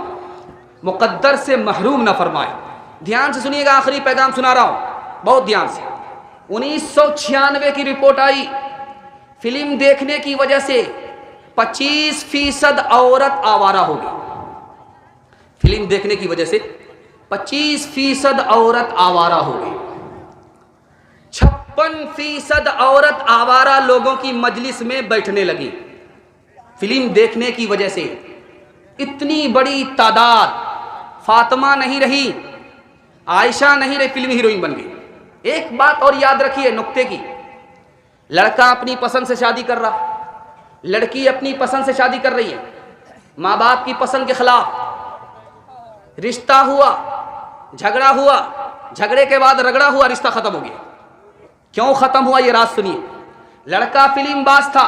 मुक़द्दर से महरूम न फरमाए। ध्यान से सुनिएगा, आखिरी पैगाम सुना रहा हूँ बहुत ध्यान से। 1996 की रिपोर्ट आई, फिल्म देखने की वजह से 25% औरत आवारा हो गई। फिल्म देखने की वजह से 25% औरत आवारा हो गई। 56% औरत आवारा लोगों की मजलिस में बैठने लगी फिल्म देखने की वजह से। इतनी बड़ी तादाद, फातिमा नहीं रही, आयशा नहीं रही, फिल्मी हीरोइन बन गई। एक बात और याद रखिए नुक्ते की, लड़का अपनी पसंद से शादी कर रहा, लड़की अपनी पसंद से शादी कर रही है, माँ बाप की पसंद के खिलाफ। रिश्ता हुआ, झगड़ा हुआ, झगड़े के बाद रगड़ा हुआ, रिश्ता खत्म हो गया। क्यों खत्म हुआ ये राज सुनिए। लड़का फिल्म बाज था,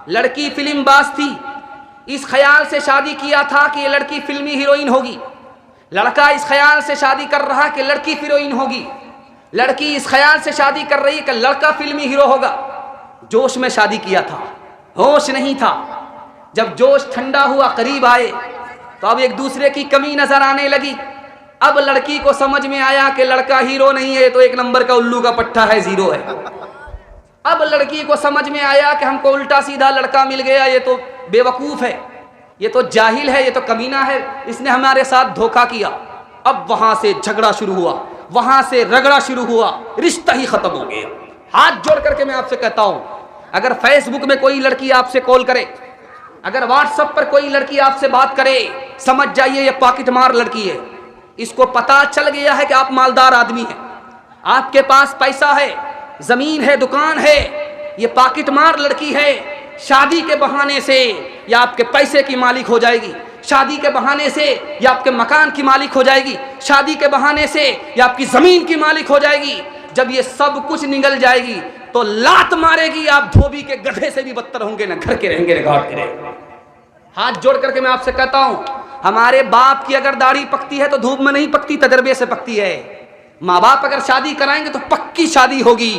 लड़की फिल्म बाज थी। इस ख्याल से शादी किया था कि ये लड़की फिल्मी हीरोइन होगी। लड़का इस ख्याल से शादी कर रहा कि लड़की हीरोइन होगी। लड़की इस ख्याल से शादी कर रही कि लड़का फिल्मी हीरो होगा। जोश में शादी किया था, होश नहीं था। जब जोश ठंडा हुआ, करीब आए तो अब एक दूसरे की कमी नजर आने लगी। अब लड़की को समझ में आया कि लड़का हीरो नहीं है तो एक नंबर का उल्लू का पट्टा है, जीरो है। अब लड़की को समझ में आया कि हमको उल्टा सीधा लड़का मिल गया, ये तो बेवकूफ है, ये तो जाहिल है, ये तो कमीना है, इसने हमारे साथ धोखा किया। अब वहां से झगड़ा शुरू हुआ, वहां से रगड़ा शुरू हुआ, रिश्ता ही खत्म हो गया। हाथ जोड़ करके मैं आपसे कहता हूं, अगर फेसबुक में कोई लड़की आपसे कॉल करे, अगर व्हाट्सएप पर कोई लड़की आपसे बात करे, समझ जाइए ये पॉकेट मार लड़की है। इसको पता चल गया है कि आप मालदार आदमी हैं, आपके पास पैसा है, जमीन है, दुकान है। ये पॉकेट मार लड़की है, शादी के बहाने से या आपके पैसे की मालिक हो जाएगी, शादी के बहाने से या आपके मकान की मालिक हो जाएगी, शादी के बहाने से या आपकी जमीन की मालिक हो जाएगी। जब ये सब कुछ निगल जाएगी तो लात मारेगी, आप धोबी के गधे से भी बदतर होंगे, ना घर के रहेंगे, ना घाट के रहेंगे। हाथ जोड़ करके मैं आपसे कहता हूं, हमारे बाप की अगर दाढ़ी पकती है तो धूप में नहीं पकती, तजर्बे से पकती है। माँ बाप अगर शादी कराएंगे तो पक्की शादी होगी,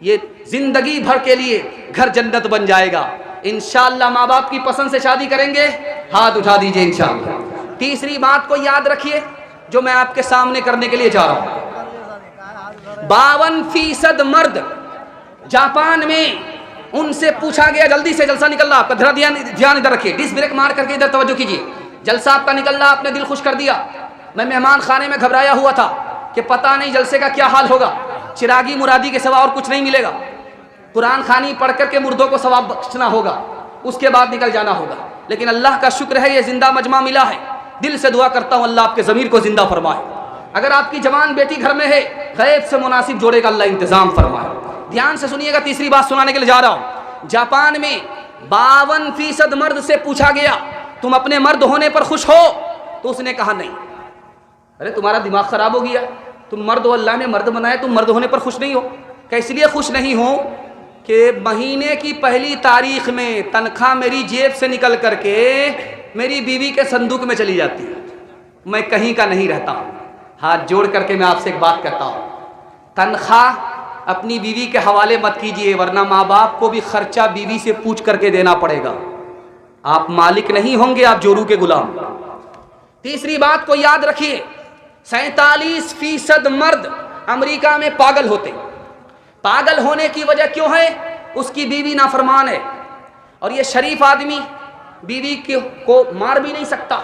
ये जिंदगी भर के लिए घर जन्नत बन जाएगा इंशाअल्लाह। माँ बाप की पसंद से शादी करेंगे, हाथ उठा दीजिए इंशाअल्लाह। तीसरी बात को याद रखिए जो मैं आपके सामने करने के लिए जा रहा हूं। 52% मर्द जापान में, उनसे पूछा गया, जल्दी से जलसा निकल रहा, आपका जरा ध्यान इधर रखिए, डिस्क ब्रेक मार करके इधर तवज्जो कीजिए। जलसा आपका निकल रहा, आपने दिल खुश कर दिया। मैं मेहमान खाने में घबराया हुआ था कि पता नहीं जलसे का क्या हाल होगा, चिरागी मुरादी के सिवा और कुछ नहीं मिलेगा, कुरान खानी पढ़ करके मुर्दों को सवाब बख्शना होगा, उसके बाद निकल जाना होगा। लेकिन अल्लाह का शुक्र है ये जिंदा मजमा मिला है। दिल से दुआ करता हूँ अल्लाह आपके ज़मीर को जिंदा फरमाए। अगर आपकी जवान बेटी घर में है, गैब से मुनासिब जोड़े का अल्लाह इंतजाम फरमाए। ध्यान से सुनिएगा, तीसरी बात सुनाने के लिए जा रहा हूं। जापान में 52% मर्द से पूछा गया तुम अपने मर्द होने पर खुश हो, तो उसने कहा नहीं। अरे तुम्हारा दिमाग खराब हो गया, तुम मर्द हो, अल्लाह ने मर्द बनाए, तुम मर्द होने पर खुश नहीं हो। क्या इसलिए खुश नहीं हो कि महीने की पहली तारीख में तनख्वाह मेरी जेब से निकल करके मेरी बीवी के संदूक में चली जाती है, मैं कहीं का नहीं रहता हूं। हाथ जोड़ करके मैं आपसे एक बात कहता हूं, तनख्वाह अपनी बीवी के हवाले मत कीजिए, वरना माँ बाप को भी खर्चा बीवी से पूछ करके देना पड़ेगा। आप मालिक नहीं होंगे, आप जोरू के गुलाम। तीसरी बात को याद रखिए, 47% मर्द अमेरिका में पागल होते। पागल होने की वजह क्यों है? उसकी बीवी नाफरमान है, और ये शरीफ आदमी बीवी को मार भी नहीं सकता,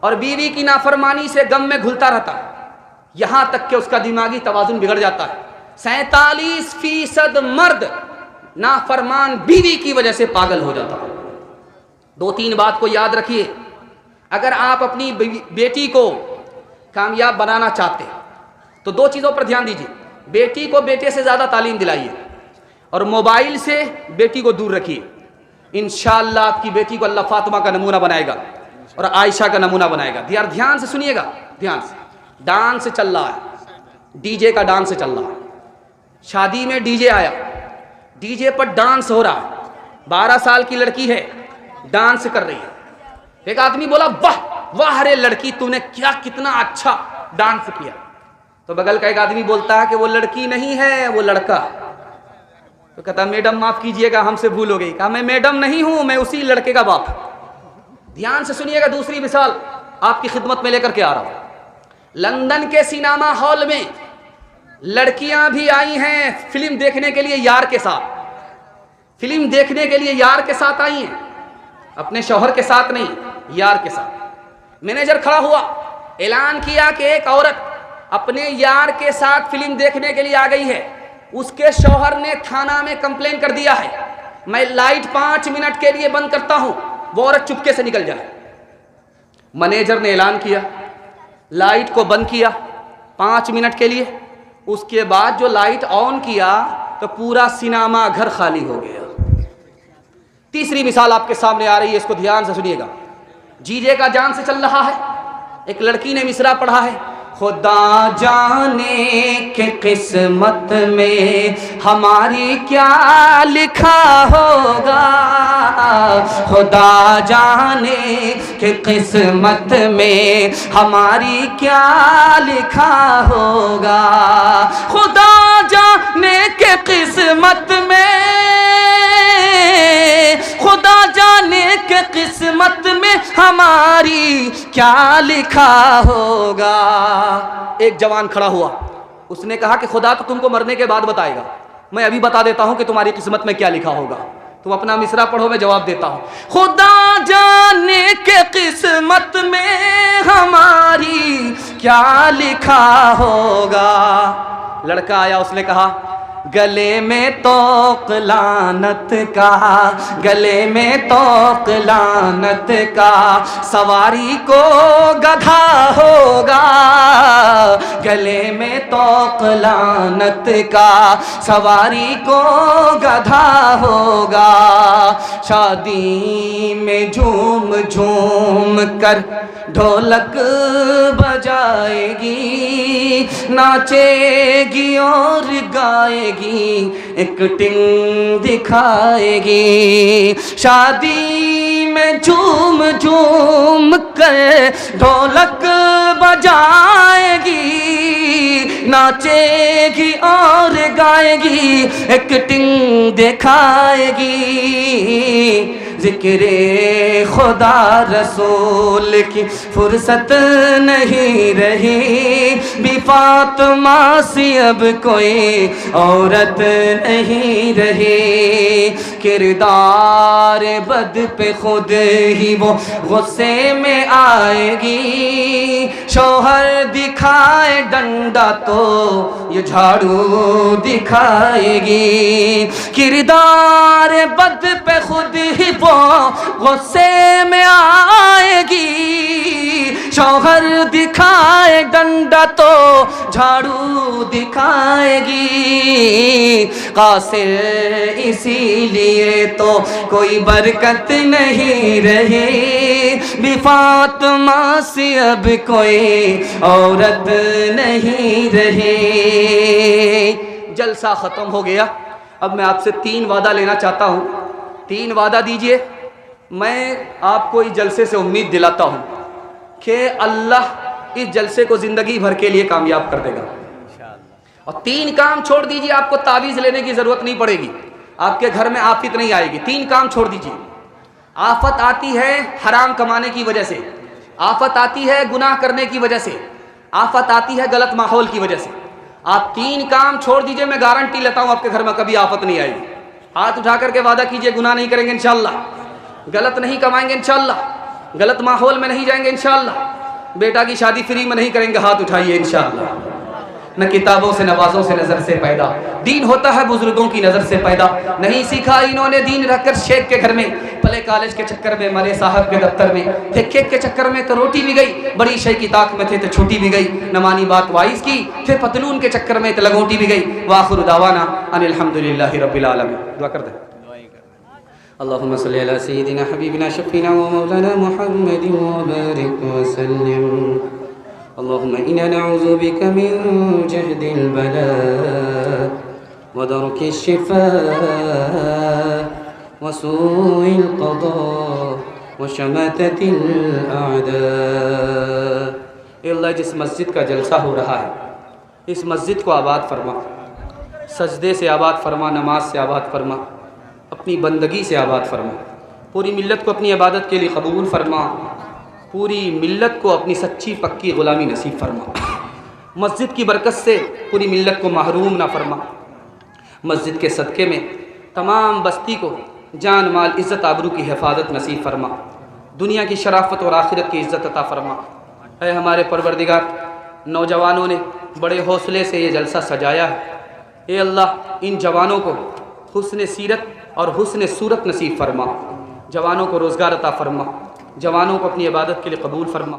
और बीवी की नाफरमानी से गम में घुलता रहता है, यहां तक कि उसका दिमागी तवाजुन बिगड़ जाता है। 47% मर्द नाफरमान बीवी की वजह से पागल हो जाता है। 2-3 बात को याद रखिए, अगर आप अपनी बेटी को कामयाब बनाना चाहते हैं तो 2 चीज़ों पर ध्यान दीजिए। बेटी को बेटे से ज़्यादा तालीम दिलाइए, और मोबाइल से बेटी को दूर रखिए। इंशाअल्लाह आपकी बेटी को अल्लाह फातिमा का नमूना बनाएगा और आयशा का नमूना बनाएगा। ध्यान से सुनिएगा, ध्यान से। डांस चल रहा है, डीजे का डांस चल रहा है। शादी में डीजे आया, डीजे पर डांस हो रहा है। 12 साल की लड़की है, डांस कर रही है। एक आदमी बोला वाह वाह रे लड़की, तूने क्या कितना अच्छा डांस किया। तो बगल का एक आदमी बोलता है कि वो लड़की नहीं है, वो लड़का। तो कहता मैडम माफ कीजिएगा, हमसे भूल हो गई। कहा मैं मैडम नहीं हूं, मैं उसी लड़के का बाप। ध्यान से सुनिएगा, दूसरी मिसाल आपकी खिदमत में लेकर के आ रहा हूं। लंदन के सिनेमा हॉल में लड़कियां भी आई हैं फिल्म देखने के लिए यार के साथ। फिल्म देखने के लिए यार के साथ आई हैं, अपने शौहर के साथ नहीं, यार के साथ। मैनेजर खड़ा हुआ, ऐलान किया कि एक औरत अपने यार के साथ फिल्म देखने के लिए आ गई है। उसके शौहर ने थाना में कंप्लेन कर दिया है, मैं लाइट 5 मिनट के लिए बंद करता हूं, वो औरत चुपके से निकल जाए। मैनेजर ने ऐलान किया, लाइट को बंद किया 5 मिनट के लिए। उसके बाद जो लाइट ऑन किया तो पूरा सिनेमा घर खाली हो गया। तीसरी मिसाल आपके सामने आ रही है, इसको ध्यान से सुनिएगा। जीजे का जान से चल रहा है, एक लड़की ने मिसरा पढ़ा है, खुदा जाने के किस्मत में हमारी क्या लिखा होगा, खुदा जाने के किस्मत में हमारी क्या लिखा होगा, खुदा जाने के किस्मत में, खुदा जाने के किस्मत में हमारी क्या लिखा होगा। एक जवान खड़ा हुआ, उसने कहा कि खुदा तो तुमको मरने के बाद बताएगा, मैं अभी बता देता हूं कि तुम्हारी किस्मत में क्या लिखा होगा। तुम अपना मिसरा पढ़ो, मैं जवाब देता हूं। खुदा जाने के किस्मत में हमारी क्या लिखा होगा। लड़का आया, उसने कहा गले में तोक लानत का, गले में तोक लानत का, सवारी को गधा होगा। गले में तोक लानत का, सवारी को गधा होगा। शादी में झूम झूम कर ढोलक बजाएगी, नाचेगी और गाएगी, एक टिंग दिखाएगी। शादी में झूम झूम कर ढोलक बजाएगी, नाचेगी और गाएगी, एक टिंग दिखाएगी। ज़िक्रे खुदा रसूल की फुर्सत नहीं रही, भी फातिमा सी अब कोई औरत नहीं रही। किरदार बद पे खुद ही वो गुस्से में आएगी, शौहर दिखाए डंडा तो ये झाड़ू दिखाएगी। किरदार बद पे खुद ही वो गुस्से में आएगी, शौहर दिखाए डंडा तो झाड़ू दिखाएगी। कासिर इसीलिए तो कोई बरकत नहीं रही, भी फातिमा से अब कोई औरत नहीं रही। जलसा ख़त्म हो गया। अब मैं आपसे 3 वादा लेना चाहता हूँ। 3 वादा दीजिए। मैं आपको इस जलसे से उम्मीद दिलाता हूँ कि अल्लाह इस जलसे को ज़िंदगी भर के लिए कामयाब कर देगा। और 3 काम छोड़ दीजिए, आपको तावीज़ लेने की ज़रूरत नहीं पड़ेगी, आपके घर में आफत नहीं आएगी। 3 काम छोड़ दीजिए। आफत आती है हराम कमाने की वजह से, आफत आती है गुनाह करने की वजह से, आफत आती है गलत माहौल की वजह से। आप 3 काम छोड़ दीजिए, मैं गारंटी लेता हूँ आपके घर में कभी आफत नहीं आएगी। हाथ उठा करके वादा कीजिए, गुनाह नहीं करेंगे इंशाअल्लाह, गलत नहीं कमाएंगे इंशाअल्लाह, गलत माहौल में नहीं जाएंगे इंशाअल्लाह, बेटा की शादी फ्री में नहीं करेंगे। हाथ उठाइए इंशाअल्लाह। न किताबों से नवाजों से नज़र से पैदा, दीन होता है बुजुर्गों की नज़र से पैदा। नहीं सीखा इन्होंने दीन रखकर शेख के घर में, पले कॉलेज के चक्कर में, मरे साहब के दफ्तर में थे, केक के चक्कर में तो रोटी भी गई, बड़ी शे की ताक में थे तो छुट्टी भी गई, न मानी बात वाइस की, फिर पतलून के चक्कर में तो लगोटी भी गई। वाखिर दावाना अनिल हम्दुलिल्लाहि रब्बिल आलमीन। दुआ कर दे। अल्लाहुम्मा सल्ली अला सय्यिदिना हबीबिना शफीना व मौलाना मुहम्मदिन व बारिक व सल्लिम। अल्लाहुम्मा इन्ना नऊज़ु बिका मिन जहदिल बला व दरकिश शिफा व सूइल क़दा व शमततिल अअदा। अल्लाह, जिस मस्जिद का जलसा हो रहा है, इस मस्जिद को आबाद फरमा, सजदे से आबाद फरमा, नमाज से आबाद फरमा, अपनी बंदगी से आबाद फरमा। पूरी मिल्लत को अपनी इबादत के लिए कबूल फरमा, पूरी मिल्लत को अपनी सच्ची पक्की ग़ुलामी नसीब फरमा। मस्जिद की बरकत से पूरी मिल्लत को महरूम ना फरमा। मस्जिद के सदक़े में तमाम बस्ती को जान माल इज़्ज़त आबरू की हिफाजत नसीब फरमा। दुनिया की शराफत और आखिरत की इज़्ज़त अता फरमा। है हमारे परवरदिगार, नौजवानों ने बड़े हौसले से ये जलसा सजाया है। ए अल्लाह, इन जवानों को हुस्न सीरत और हुस्न सूरत नसीब फरमा। जवानों को रोज़गार अता फरमा, जवानों को अपनी इबादत के लिए कबूल फरमा।